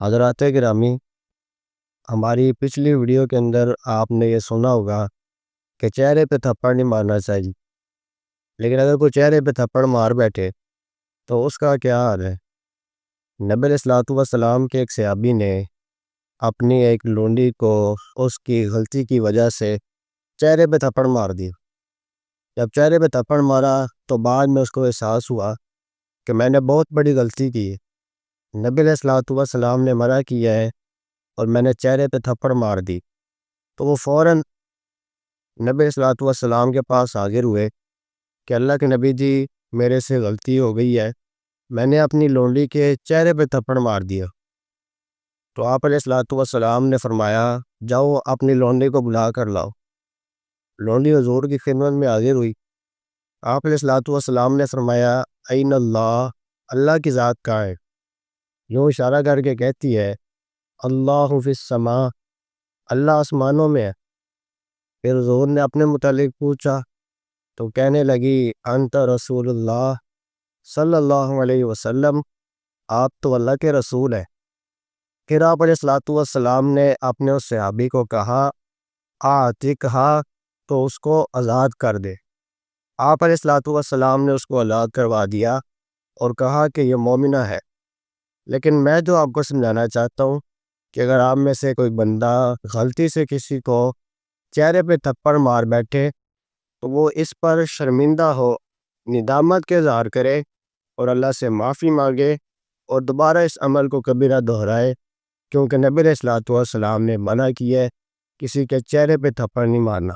حضرات گرامی، ہماری پچھلی ویڈیو کے اندر آپ نے یہ سنا ہوگا کہ چہرے پہ تھپڑ نہیں مارنا چاہیے، لیکن اگر کوئی چہرے پہ تھپڑ مار بیٹھے تو اس کا کیا حال ہے؟ نبی علیہ الصلوۃ والسلام کے ایک صحابی نے اپنی ایک لونڈی کو اس کی غلطی کی وجہ سے چہرے پہ تھپڑ مار دی۔ جب چہرے پہ تھپڑ مارا تو بعد میں اس کو احساس ہوا کہ میں نے بہت بڑی غلطی کی ہے، نبی علیہ الصلوۃ والسلام نے منع کیا ہے اور میں نے چہرے پہ تھپڑ مار دی۔ تو وہ فوراً نبی علیہ الصلوۃ والسلام کے پاس حاضر ہوئے کہ اللہ کے نبی جی، میرے سے غلطی ہو گئی ہے، میں نے اپنی لونڈی کے چہرے پہ تھپڑ مار دیا۔ تو آپ علیہ الصلوۃ والسلام نے فرمایا، جاؤ اپنی لونڈی کو بلا کر لاؤ۔ لونڈی حضور کی خدمت میں حاضر ہوئی۔ آپ علیہ الصلوۃ والسلام نے فرمایا، این اللہ، اللہ کی ذات کہاں ہے؟ یوں اشارہ کر کے کہتی ہے، اللہ فی السماء، اللہ آسمانوں میں ہے۔ پھر حضور نے اپنے متعلق پوچھا تو کہنے لگی، انت رسول اللہ صلی اللہ علیہ وسلم، آپ تو اللہ کے رسول ہیں۔ پھر آپ علیہ الصلوۃ والسلام نے اپنے اس صحابی کو کہا، کہا تو اس کو آزاد کر دے۔ آپ علیہ الصلوۃ والسلام نے اس کو آزاد کروا دیا اور کہا کہ یہ مومنہ ہے۔ لیکن میں جو آپ کو سمجھانا چاہتا ہوں کہ اگر آپ میں سے کوئی بندہ غلطی سے کسی کو چہرے پہ تھپڑ مار بیٹھے تو وہ اس پر شرمندہ ہو، ندامت کے اظہار کرے اور اللہ سے معافی مانگے اور دوبارہ اس عمل کو کبھی نہ دہرائے، کیونکہ نبی علیہ الصلوۃ والسلام نے منع کیا ہے کسی کے چہرے پہ تھپڑ نہیں مارنا۔